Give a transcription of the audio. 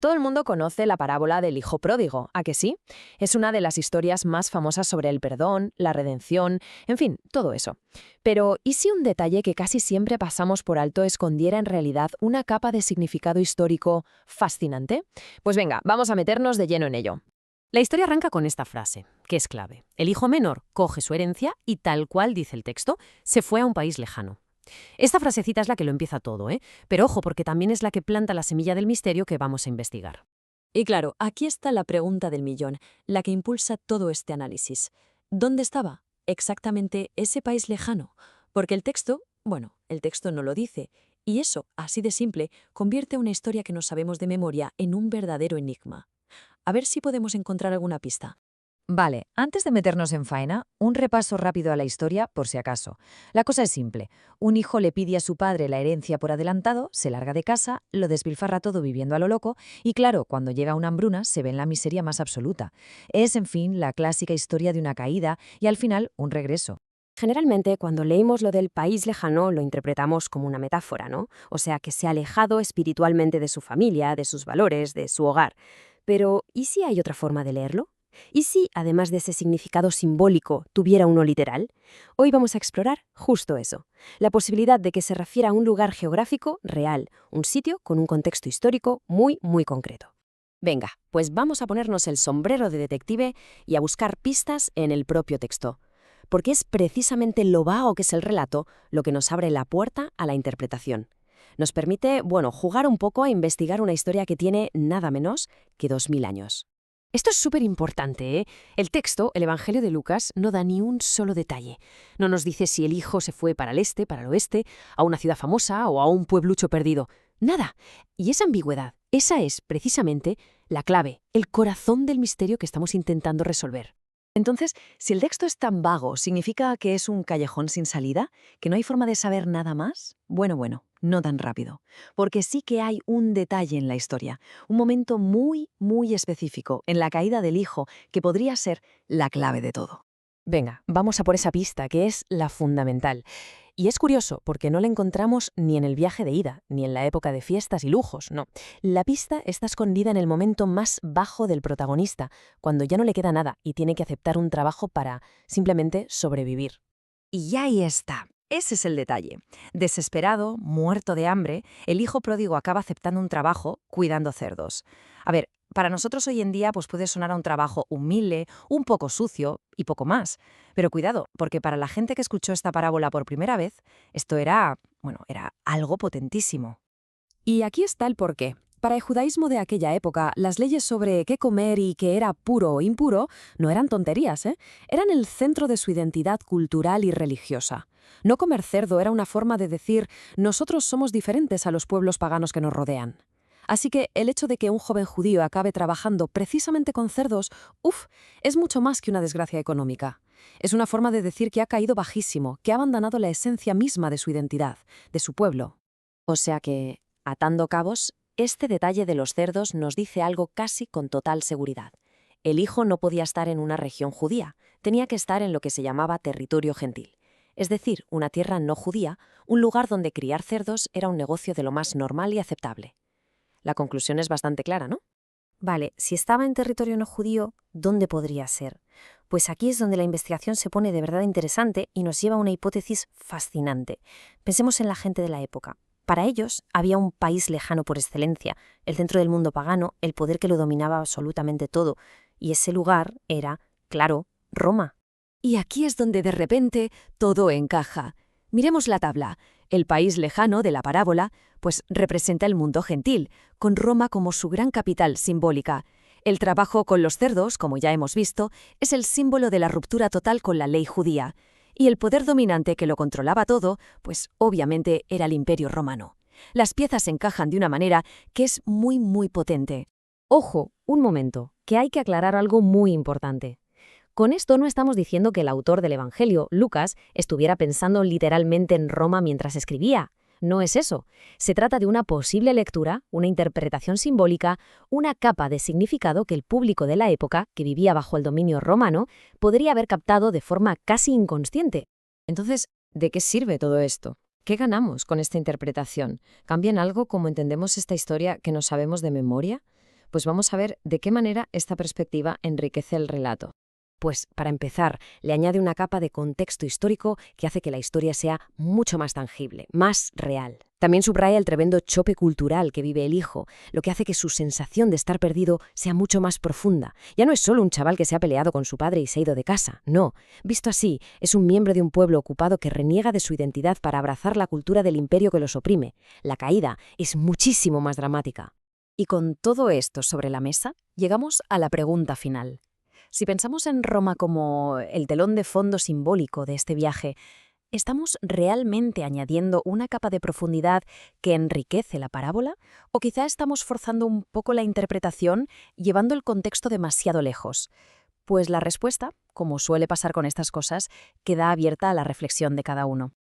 Todo el mundo conoce la parábola del hijo pródigo, ¿a que sí? Es una de las historias más famosas sobre el perdón, la redención, en fin, todo eso. Pero, ¿y si un detalle que casi siempre pasamos por alto escondiera en realidad una capa de significado histórico fascinante? Pues venga, vamos a meternos de lleno en ello. La historia arranca con esta frase, que es clave. El hijo menor coge su herencia y, tal cual dice el texto, se fue a un país lejano. Esta frasecita es la que lo empieza todo, ¿eh? Pero ojo, porque también es la que planta la semilla del misterio que vamos a investigar. Y claro, aquí está la pregunta del millón, la que impulsa todo este análisis. ¿Dónde estaba exactamente ese país lejano? Porque el texto, bueno, el texto no lo dice, y eso, así de simple, convierte una historia que no sabemos de memoria en un verdadero enigma. A ver si podemos encontrar alguna pista. Vale, antes de meternos en faena, un repaso rápido a la historia por si acaso. La cosa es simple. Un hijo le pide a su padre la herencia por adelantado, se larga de casa, lo despilfarra todo viviendo a lo loco y claro, cuando llega una hambruna se ve en la miseria más absoluta. Es, en fin, la clásica historia de una caída y al final un regreso. Generalmente, cuando leímos lo del país lejano, lo interpretamos como una metáfora, ¿no? O sea, que se ha alejado espiritualmente de su familia, de sus valores, de su hogar. Pero, ¿y si hay otra forma de leerlo? ¿Y si, además de ese significado simbólico, tuviera uno literal? Hoy vamos a explorar justo eso, la posibilidad de que se refiera a un lugar geográfico real, un sitio con un contexto histórico muy, muy concreto. Venga, pues vamos a ponernos el sombrero de detective y a buscar pistas en el propio texto, porque es precisamente lo vago que es el relato lo que nos abre la puerta a la interpretación. Nos permite, jugar un poco a investigar una historia que tiene nada menos que 2000 años. Esto es súper importante, ¿eh? El texto, el Evangelio de Lucas, no da ni un solo detalle. No nos dice si el hijo se fue para el este, para el oeste, a una ciudad famosa o a un pueblucho perdido. Nada. Y esa ambigüedad, esa es, precisamente, la clave, el corazón del misterio que estamos intentando resolver. Entonces, si el texto es tan vago, ¿significa que es un callejón sin salida? ¿Que no hay forma de saber nada más? Bueno, no tan rápido. Porque sí que hay un detalle en la historia, un momento muy, muy específico en la caída del hijo que podría ser la clave de todo. Venga, vamos a por esa pista, que es la fundamental. Y es curioso, porque no la encontramos ni en el viaje de ida, ni en la época de fiestas y lujos, no. La pista está escondida en el momento más bajo del protagonista, cuando ya no le queda nada y tiene que aceptar un trabajo para simplemente sobrevivir. Y ahí está. Ese es el detalle. Desesperado, muerto de hambre, el hijo pródigo acaba aceptando un trabajo cuidando cerdos. A ver, para nosotros hoy en día pues puede sonar a un trabajo humilde, un poco sucio y poco más. Pero cuidado, porque para la gente que escuchó esta parábola por primera vez, esto era algo potentísimo. Y aquí está el porqué. Para el judaísmo de aquella época, las leyes sobre qué comer y qué era puro o impuro no eran tonterías, ¿eh? Eran el centro de su identidad cultural y religiosa. No comer cerdo era una forma de decir, nosotros somos diferentes a los pueblos paganos que nos rodean. Así que el hecho de que un joven judío acabe trabajando precisamente con cerdos, es mucho más que una desgracia económica. Es una forma de decir que ha caído bajísimo, que ha abandonado la esencia misma de su identidad, de su pueblo. O sea que, atando cabos, este detalle de los cerdos nos dice algo casi con total seguridad. El hijo no podía estar en una región judía, tenía que estar en lo que se llamaba territorio gentil. Es decir, una tierra no judía, un lugar donde criar cerdos era un negocio de lo más normal y aceptable. La conclusión es bastante clara, ¿no? Vale, si estaba en territorio no judío, ¿dónde podría ser? Pues aquí es donde la investigación se pone de verdad interesante y nos lleva a una hipótesis fascinante. Pensemos en la gente de la época. Para ellos había un país lejano por excelencia, el centro del mundo pagano, el poder que lo dominaba absolutamente todo, y ese lugar era, claro, Roma. Y aquí es donde de repente todo encaja. Miremos la tabla. El país lejano de la parábola, pues representa el mundo gentil, con Roma como su gran capital simbólica. El trabajo con los cerdos, como ya hemos visto, es el símbolo de la ruptura total con la ley judía. Y el poder dominante que lo controlaba todo, pues obviamente era el Imperio Romano. Las piezas encajan de una manera que es muy, muy potente. Ojo, un momento, que hay que aclarar algo muy importante. Con esto no estamos diciendo que el autor del Evangelio, Lucas, estuviera pensando literalmente en Roma mientras escribía. No es eso. Se trata de una posible lectura, una interpretación simbólica, una capa de significado que el público de la época, que vivía bajo el dominio romano, podría haber captado de forma casi inconsciente. Entonces, ¿de qué sirve todo esto? ¿Qué ganamos con esta interpretación? ¿Cambia en algo cómo entendemos esta historia que no sabemos de memoria? Pues vamos a ver de qué manera esta perspectiva enriquece el relato. Pues, para empezar, le añade una capa de contexto histórico que hace que la historia sea mucho más tangible, más real. También subraya el tremendo choque cultural que vive el hijo, lo que hace que su sensación de estar perdido sea mucho más profunda. Ya no es solo un chaval que se ha peleado con su padre y se ha ido de casa, no. Visto así, es un miembro de un pueblo ocupado que reniega de su identidad para abrazar la cultura del imperio que los oprime. La caída es muchísimo más dramática. Y con todo esto sobre la mesa, llegamos a la pregunta final. Si pensamos en Roma como el telón de fondo simbólico de este viaje, ¿estamos realmente añadiendo una capa de profundidad que enriquece la parábola? ¿O quizá estamos forzando un poco la interpretación, llevando el contexto demasiado lejos? Pues la respuesta, como suele pasar con estas cosas, queda abierta a la reflexión de cada uno.